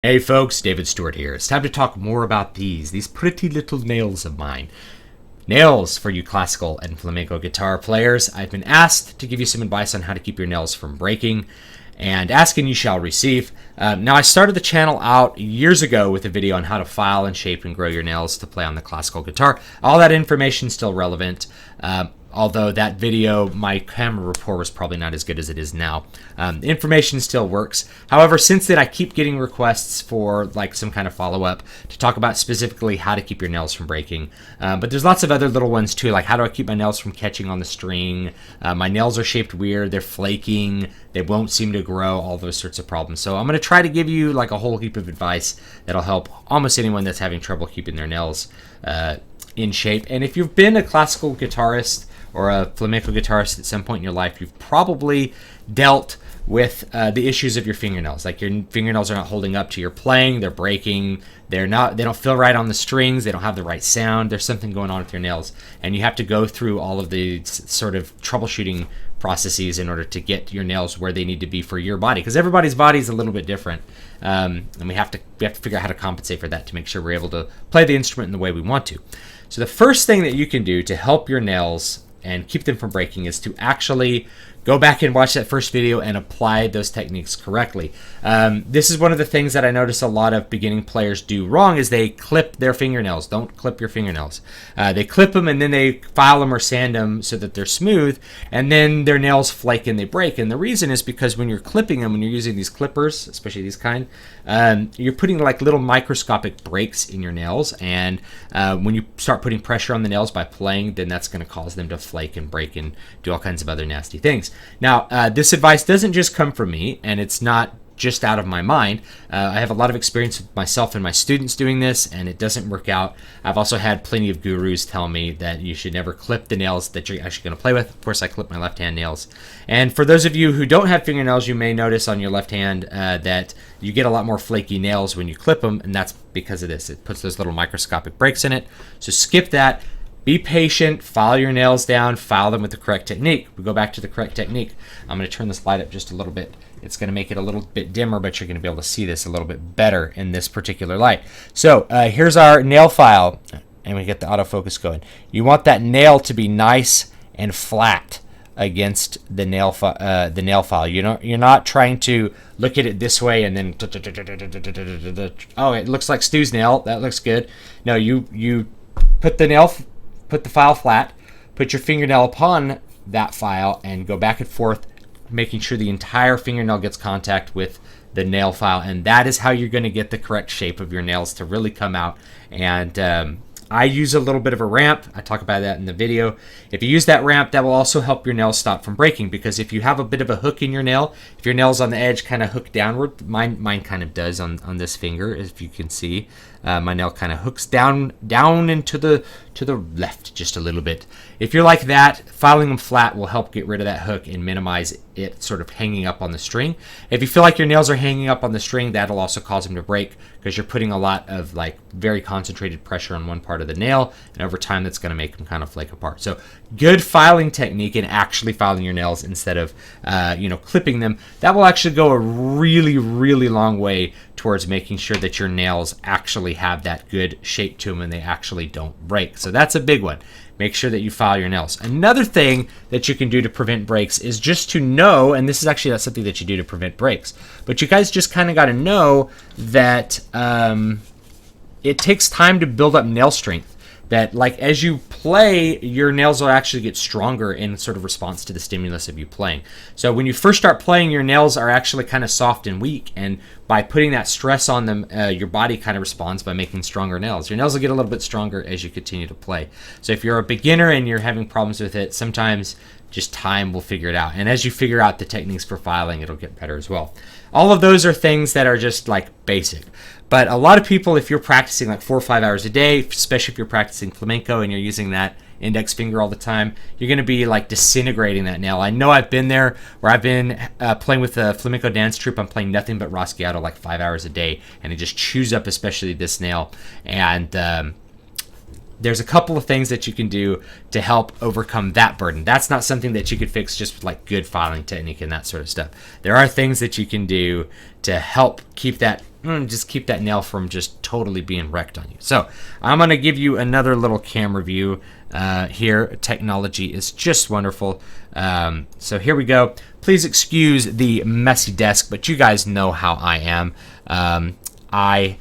Hey folks, David Stewart here. It's time to talk more about these pretty little nails of mine. Nails for you classical and flamenco guitar players. I've been asked to give you some advice on how to keep your nails from breaking, and ask and you shall receive. Now, I started the channel out years ago with a video on how to file and shape and grow your nails to play on the classical guitar. All that information is still relevant. Although that video, my camera rapport was probably not as good as it is now. The information still works. However, since then, I keep getting requests for like some kind of follow-up to talk about specifically how to keep your nails from breaking. But there's lots of other little ones too, like how do I keep my nails from catching on the string? My nails are shaped weird, they're flaking, they won't seem to grow, all those sorts of problems. So I'm going to try to give you like a whole heap of advice that'll help almost anyone that's having trouble keeping their nails in shape. And if you've been a classical guitarist or a flamenco guitarist at some point in your life, you've probably dealt with the issues of your fingernails. Like your fingernails are not holding up to your playing, they're breaking, they don't feel right on the strings, they don't have the right sound, there's something going on with your nails. And you have to go through all of the sort of troubleshooting processes in order to get your nails where they need to be for your body, because everybody's body is a little bit different. And we have to figure out how to compensate for that to make sure we're able to play the instrument in the way we want to. So the first thing that you can do to help your nails and keep them from breaking is to actually go back and watch that first video and apply those techniques correctly. This is one of the things that I notice a lot of beginning players do wrong is they clip their fingernails. Don't clip your fingernails. They clip them and then they file them or sand them so that they're smooth, and then their nails flake and they break. And the reason is because when you're clipping them, when you're using these clippers, especially these kind, you're putting like little microscopic breaks in your nails, and when you start putting pressure on the nails by playing, then that's going to cause them to flake and break and do all kinds of other nasty things. Now, this advice doesn't just come from me, and it's not just out of my mind. I have a lot of experience with myself and my students doing this, and it doesn't work out. I've also had plenty of gurus tell me that you should never clip the nails that you're actually going to play with. Of course, I clip my left hand nails. And for those of you who don't have fingernails, you may notice on your left hand that you get a lot more flaky nails when you clip them, and that's because of this. It puts those little microscopic breaks in it. So skip that. Be patient, file your nails down, file them with the correct technique. We go back to the correct technique. I'm going to turn this light up just a little bit. It's going to make it a little bit dimmer, but you're going to be able to see this a little bit better in this particular light. So here's our nail file, and we get the autofocus going. You want that nail to be nice and flat against the nail file. You're not trying to look at it this way and then oh, it looks like Stu's nail. That looks good. No, you put the file flat, put your fingernail upon that file, and go back and forth, making sure the entire fingernail gets contact with the nail file, and that is how you're going to get the correct shape of your nails to really come out. And I use a little bit of a ramp. I talk about that in the video. If you use that ramp, that will also help your nails stop from breaking, because if you have a bit of a hook in your nail, if your nail's on the edge kind of hook downward, mine kind of does on this finger, if you can see. My nail kind of hooks down into the left just a little bit. If you're like that, filing them flat will help get rid of that hook and minimize it sort of hanging up on the string. If you feel like your nails are hanging up on the string, that'll also cause them to break, because you're putting a lot of like very concentrated pressure on one part of the nail, and over time that's going to make them kind of flake apart. So good filing technique and actually filing your nails instead of clipping them, that will actually go a really, really long way towards making sure that your nails actually have that good shape to them and they actually don't break. So that's a big one. Make sure that you file your nails. Another thing that you can do to prevent breaks is just to know, and this is actually not something that you do to prevent breaks, but you guys just kind of got to know that it takes time to build up nail strength. That like as you play, your nails will actually get stronger in sort of response to the stimulus of you playing. So when you first start playing, your nails are actually kind of soft and weak, and by putting that stress on them, your body kind of responds by making stronger nails. Your nails will get a little bit stronger as you continue to play. So if you're a beginner and you're having problems with it, sometimes just time will figure it out. And as you figure out the techniques for filing, it'll get better as well. All of those are things that are just like basic. But a lot of people, if you're practicing like 4 or 5 hours a day, especially if you're practicing flamenco and you're using that index finger all the time, you're going to be like disintegrating that nail. I know I've been there where I've been playing with a flamenco dance troupe. I'm playing nothing but rasgueado like 5 hours a day, and it just chews up especially this nail. And there's a couple of things that you can do to help overcome that burden. That's not something that you could fix just with like good filing technique and that sort of stuff. There are things that you can do to help keep that just keep that nail from just totally being wrecked on you. So I'm going to give you another little camera view here. Technology is just wonderful. So here we go. Please excuse the messy desk, but you guys know how I am. I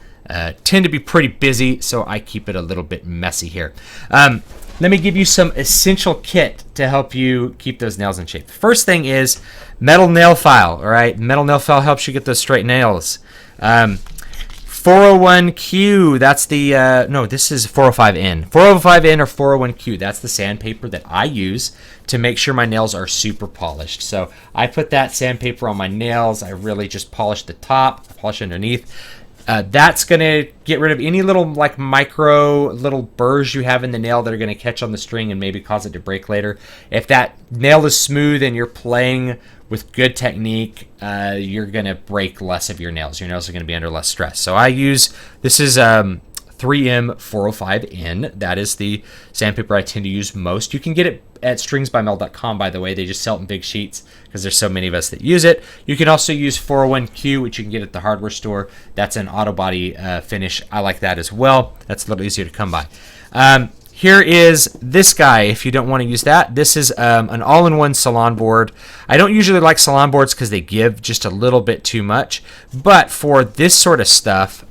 tend to be pretty busy, so I keep it a little bit messy here. Let me give you some essential kit to help you keep those nails in shape. The first thing is metal nail file. All right, metal nail file helps you get those straight nails. 401Q, that's the, no, this is 405N. 405N or 401Q, that's the sandpaper that I use to make sure my nails are super polished. So I put that sandpaper on my nails. I really just polish the top, polish underneath. That's going to get rid of any little like micro little burrs you have in the nail that are going to catch on the string and maybe cause it to break later. If that nail is smooth and you're playing with good technique, you're going to break less of your nails. Your nails are going to be under less stress. So I use, this is 3M 405N. That is the sandpaper I tend to use most. You can get it at stringsbymel.com, by the way. They just sell it in big sheets because there's so many of us that use it. You can also use 401Q, which you can get at the hardware store. That's an auto body finish. I like that as well. That's a little easier to come by. Here is this guy, if you don't want to use that. This is an all-in-one salon board. I don't usually like salon boards because they give just a little bit too much. But for this sort of stuff,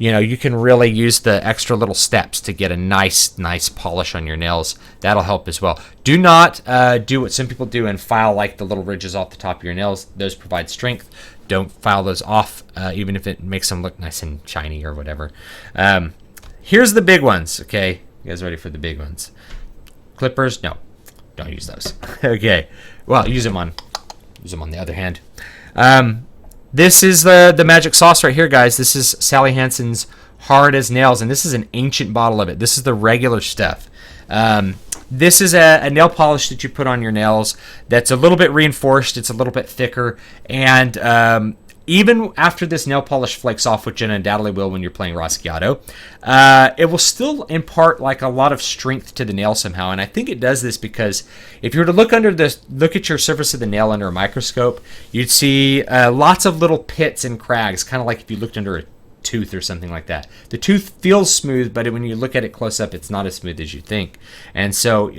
you know, you can really use the extra little steps to get a nice polish on your nails. That'll help as well. Do not do what some people do and file like the little ridges off the top of your nails. Those provide strength. Don't file those off, even if it makes them look nice and shiny or whatever. Here's the big ones, okay? You guys ready for the big ones? Clippers? No, don't use those. Okay, well, use them on the other hand. This is the magic sauce right here, guys. This is Sally Hansen's Hard as Nails, and this is an ancient bottle of it. This is the regular stuff. This is a nail polish that you put on your nails that's a little bit reinforced. It's a little bit thicker, and even after this nail polish flakes off, which it undoubtedly will when you're playing Raschiato, it will still impart like a lot of strength to the nail somehow. And I think it does this because if you were to look at your surface of the nail under a microscope, you'd see lots of little pits and crags, kind of like if you looked under a tooth or something like that. The tooth feels smooth, but when you look at it close up, it's not as smooth as you think. And so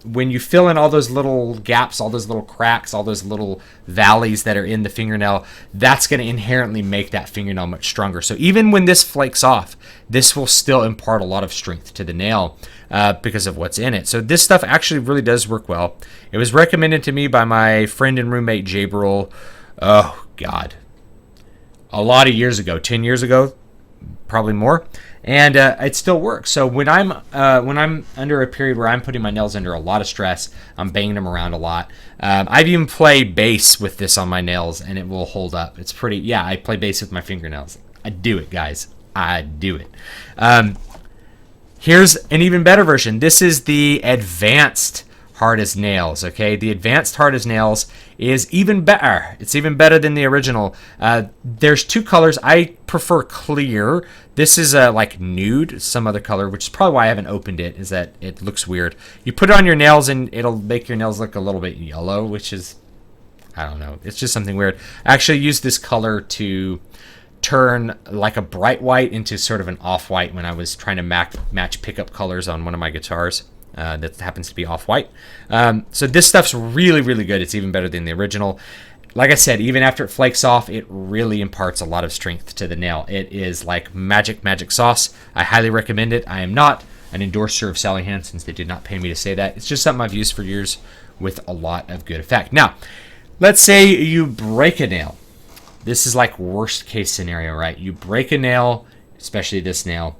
when you fill in all those little gaps, all those little cracks, all those little valleys that are in the fingernail, that's going to inherently make that fingernail much stronger. So even when this flakes off, this will still impart a lot of strength to the nail because of what's in it. So this stuff actually really does work well. It was recommended to me by my friend and roommate Jabril. Oh God, a lot of years ago, 10 years ago, probably more, and it still works. So when I'm under a period where I'm putting my nails under a lot of stress, I'm banging them around a lot. I've even played bass with this on my nails, and it will hold up. It's pretty. Yeah, I play bass with my fingernails. I do it, guys. I do it. Here's an even better version. This is the advanced Hard as Nails, okay? The advanced Hard as Nails is even better. It's even better than the original. There's two colors. I prefer clear. This is like nude, some other color, which is probably why I haven't opened it, is that it looks weird. You put it on your nails and it'll make your nails look a little bit yellow, which is, I don't know. It's just something weird. I actually used this color to turn like a bright white into sort of an off-white when I was trying to match pickup colors on one of my guitars. That happens to be off-white. So this stuff's really, really good. It's even better than the original. Like I said, even after it flakes off, it really imparts a lot of strength to the nail. It is like magic sauce. I highly recommend it. I am not an endorser of Sally Hansen's. They did not pay me to say that. It's just something I've used for years with a lot of good effect. Now, let's say you break a nail. This is like worst case scenario, right? You break a nail, especially this nail,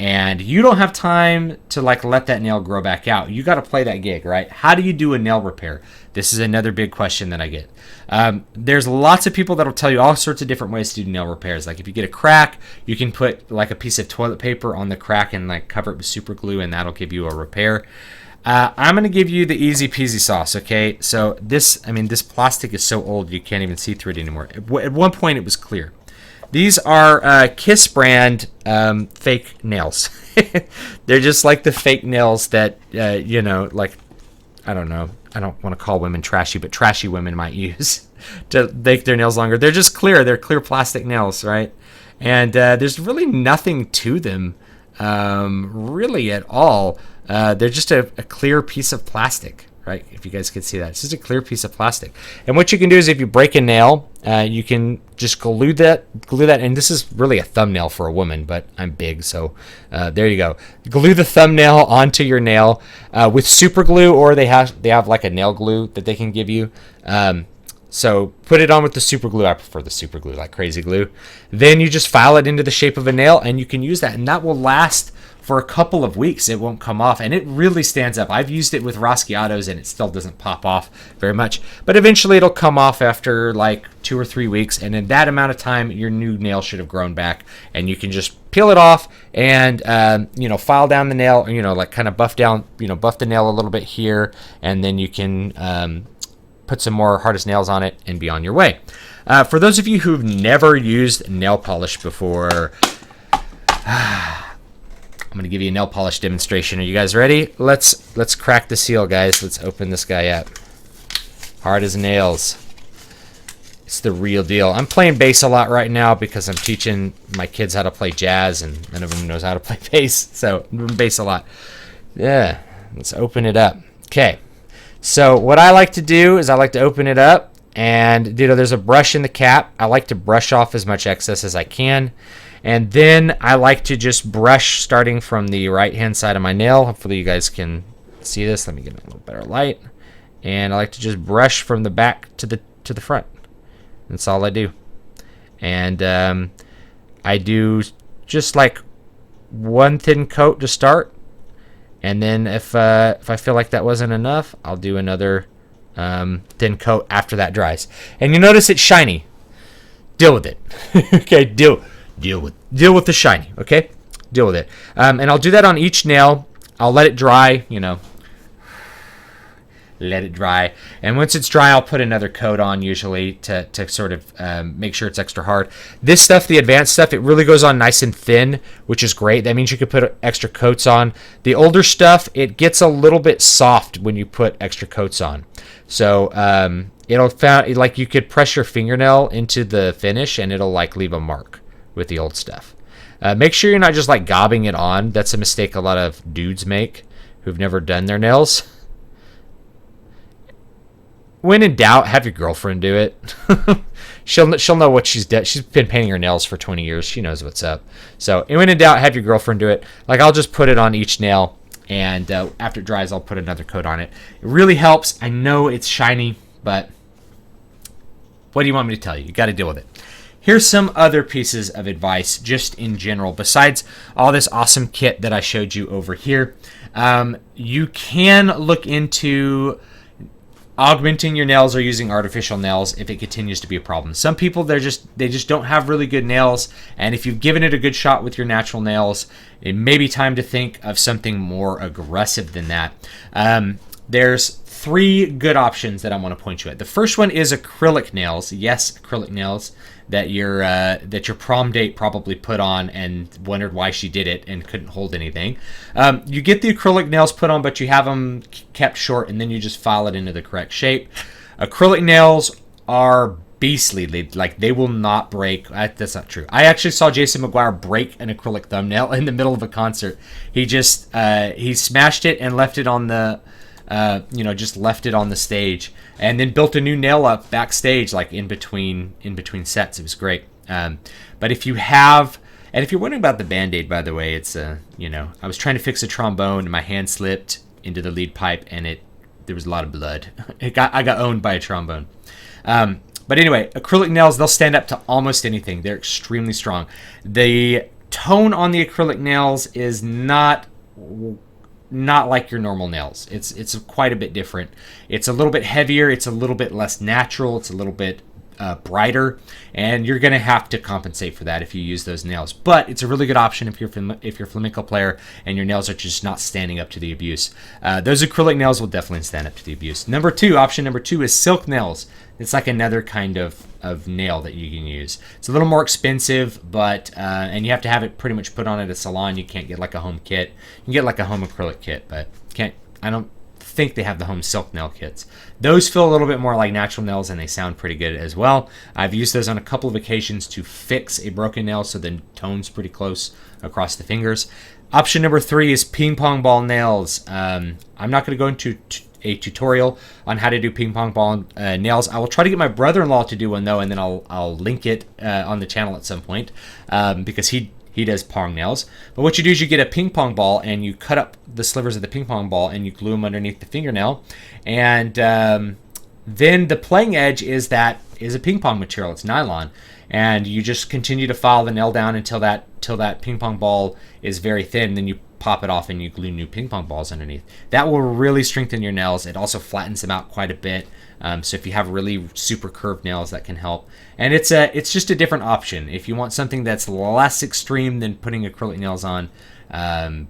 and you don't have time to like let that nail grow back out. You got to play that gig, right? How do you do a nail repair? This is another big question that I get. There's lots of people that'll tell you all sorts of different ways to do nail repairs. Like if you get a crack, you can put like a piece of toilet paper on the crack and like cover it with super glue, and that'll give you a repair. I'm going to give you the easy peasy sauce, okay? So this plastic is so old you can't even see through it anymore. At one point it was clear. These are Kiss brand fake nails. They're just like the fake nails that, like, I don't know. I don't want to call women trashy, but trashy women might use. to make their nails longer. They're just clear. They're clear plastic nails, right? And there's really nothing to them, really at all. They're just a clear piece of plastic, right? If you guys can see that, it's just a clear piece of plastic. And what you can do is, if you break a nail, you can just glue that. And this is really a thumbnail for a woman, but I'm big, so there you go. Glue the thumbnail onto your nail with super glue, or they have like a nail glue that they can give you. So put it on with the super glue. I prefer the super glue, like crazy glue. Then you just file it into the shape of a nail, and you can use that, and that will last for a couple of weeks. It won't come off, and it really stands up. I've used it with Raschiatos, and it still doesn't pop off very much, but eventually it'll come off after like 2 or 3 weeks, and in that amount of time, your new nail should have grown back, and you can just peel it off and file down the nail, like kind of buff the nail a little bit here, and then you can put some more hardest nails on it and be on your way. For those of you who've never used nail polish before, I'm going to give you a nail polish demonstration. Are you guys ready? Let's crack the seal, guys. Let's open this guy up. Hard as nails. It's the real deal. I'm playing bass a lot right now because I'm teaching my kids how to play jazz, and none of them knows how to play bass. So I'm doing bass a lot. Yeah, let's open it up. Okay. So what I like to do is I like to open it up, and there's a brush in the cap. I like to brush off as much excess as I can. And then I like to just brush starting from the right-hand side of my nail. Hopefully you guys can see this. Let me get a little better light. And I like to just brush from the back to the front. That's all I do. And I do just like one thin coat to start. And then if I feel like that wasn't enough, I'll do another thin coat after that dries. And you notice it's shiny. Deal with it. Okay, deal with the shiny, okay? Deal with it. And I'll do that on each nail. I'll let it dry, let it dry. And once it's dry, I'll put another coat on usually to sort of make sure it's extra hard. This stuff, the advanced stuff, it really goes on nice and thin, which is great. That means you could put extra coats on. The older stuff, it gets a little bit soft when you put extra coats on. So like you could press your fingernail into the finish and it'll like leave a mark with the old stuff. Make sure you're not just like gobbing it on. That's a mistake a lot of dudes make who've never done their nails. When in doubt, have your girlfriend do it. She'll know what she's done. She's been painting her nails for 20 years. She knows what's up. So when in doubt, have your girlfriend do it. Like I'll just put it on each nail, and after it dries, I'll put another coat on it. It really helps. I know it's shiny, but what do you want me to tell you? You got to deal with it. Here's some other pieces of advice just in general. Besides all this awesome kit that I showed you over here, you can look into augmenting your nails or using artificial nails if it continues to be a problem. Some people, they just don't have really good nails, and if you've given it a good shot with your natural nails, it may be time to think of something more aggressive than that. There's 3 good options that I want to point you at. The first one is acrylic nails. Yes, acrylic nails that your prom date probably put on and wondered why she did it and couldn't hold anything. You get the acrylic nails put on, but you have them kept short, and then you just file it into the correct shape. Acrylic nails are beastly. They will not break. That's not true. I actually saw Jason McGuire break an acrylic thumbnail in the middle of a concert. He just he smashed it and left it on the just left it on the stage, and then built a new nail up backstage, like in between sets. It was great. But if you have, and if you're wondering about the Band-Aid, by the way, it's I was trying to fix a trombone and my hand slipped into the lead pipe, and there was a lot of blood. I got owned by a trombone. But anyway, acrylic nails, they'll stand up to almost anything. They're extremely strong. The tone on the acrylic nails is not like your normal nails. It's quite a bit different. It's a little bit heavier. It's a little bit less natural. It's a little bit brighter, and you're going to have to compensate for that if you use those nails. But it's a really good option if you're a flamenco player and your nails are just not standing up to the abuse. Those acrylic nails will definitely stand up to the abuse. Option number two is silk nails. It's like another kind of nail that you can use. It's a little more expensive, but and you have to have it pretty much put on at a salon. You can't get like a home kit. You can get like a home acrylic kit, but I don't think they have the home silk nail kits. Those feel a little bit more like natural nails, and they sound pretty good as well. I've used those on a couple of occasions to fix a broken nail, so the tone's pretty close across the fingers. Option number 3 is ping pong ball nails. I'm not going to go into a tutorial on how to do ping pong ball nails. I will try to get my brother-in-law to do one though, and then I'll link it on the channel at some point, because he does pong nails. But what you do is you get a ping pong ball and you cut up the slivers of the ping pong ball and you glue them underneath the fingernail, and then the playing edge is a ping pong material. It's nylon, and you just continue to file the nail down until that ping pong ball is very thin. Then you pop it off and you glue new ping pong balls underneath. That will really strengthen your nails. It also flattens them out quite a bit. So if you have really super curved nails, that can help. And it's just a different option. If you want something that's less extreme than putting acrylic nails on,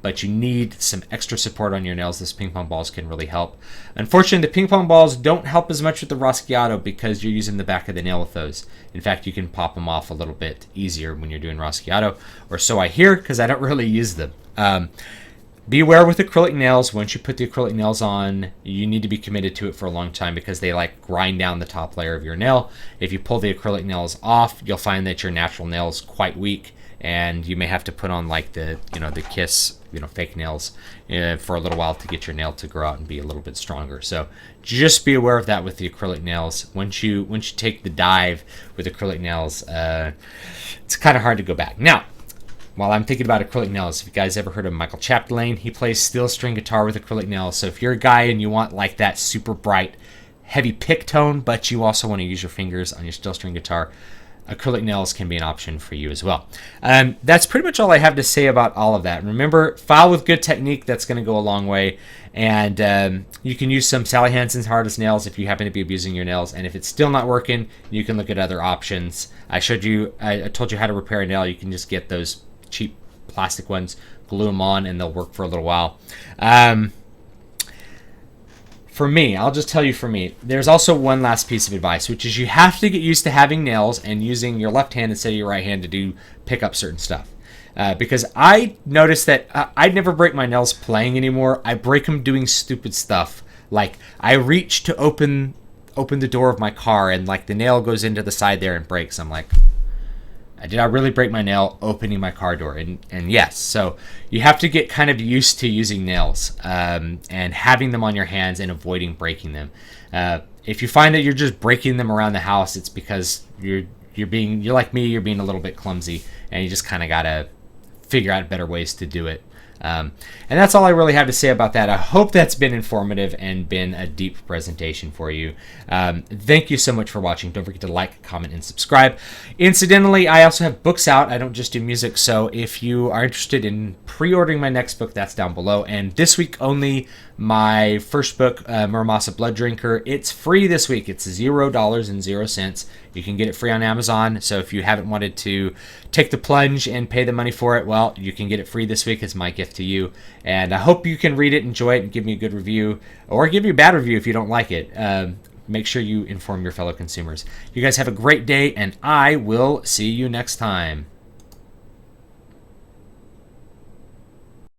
but you need some extra support on your nails, this ping pong balls can really help. Unfortunately, the ping pong balls don't help as much with the Raschiato because you're using the back of the nail with those. In fact, you can pop them off a little bit easier when you're doing Raschiato, or so I hear, because I don't really use them. Be aware with acrylic nails, once you put the acrylic nails on, you need to be committed to it for a long time because they like grind down the top layer of your nail. If you pull the acrylic nails off, you'll find that your natural nail is quite weak, and you may have to put on like the Kiss fake nails for a little while to get your nail to grow out and be a little bit stronger. So just be aware of that with the acrylic nails. Once you take the dive with acrylic nails, it's kind of hard to go back. Now, while I'm thinking about acrylic nails, if you guys ever heard of Michael Chapdelaine, he plays steel string guitar with acrylic nails. So if you're a guy and you want like that super bright, heavy pick tone, but you also want to use your fingers on your steel string guitar, acrylic nails can be an option for you as well. That's pretty much all I have to say about all of that. Remember, file with good technique. That's going to go a long way. And you can use some Sally Hansen's hardest nails if you happen to be abusing your nails. And if it's still not working, you can look at other options. I told you how to repair a nail. You can just get those cheap plastic ones, glue them on, and they'll work for a little while. For me, I'll just tell you, for me, there's also one last piece of advice, which is you have to get used to having nails and using your left hand instead of your right hand to pick up certain stuff. Because I noticed that I never break my nails playing anymore. I break them doing stupid stuff. Like I reach to open the door of my car, and like the nail goes into the side there and breaks. I'm like, did I really break my nail opening my car door? And yes, so you have to get kind of used to using nails and having them on your hands and avoiding breaking them. If you find that you're just breaking them around the house, it's because you're like me, you're being a little bit clumsy, and you just kind of gotta figure out better ways to do it. And that's all I really have to say about that. I hope that's been informative and been a deep presentation for you. Thank you so much for watching. Don't forget to like, comment, and subscribe. Incidentally, I also have books out. I don't just do music, so if you are interested in pre-ordering my next book, that's down below. And this week only, my first book, Muramasa Blood Drinker, it's free this week. It's $0.00. You can get it free on Amazon. So if you haven't wanted to take the plunge and pay the money for it, well, you can get it free this week as my gift to you. And I hope you can read it, enjoy it, and give me a good review, or give me a bad review if you don't like it. Make sure you inform your fellow consumers. You guys have a great day, and I will see you next time.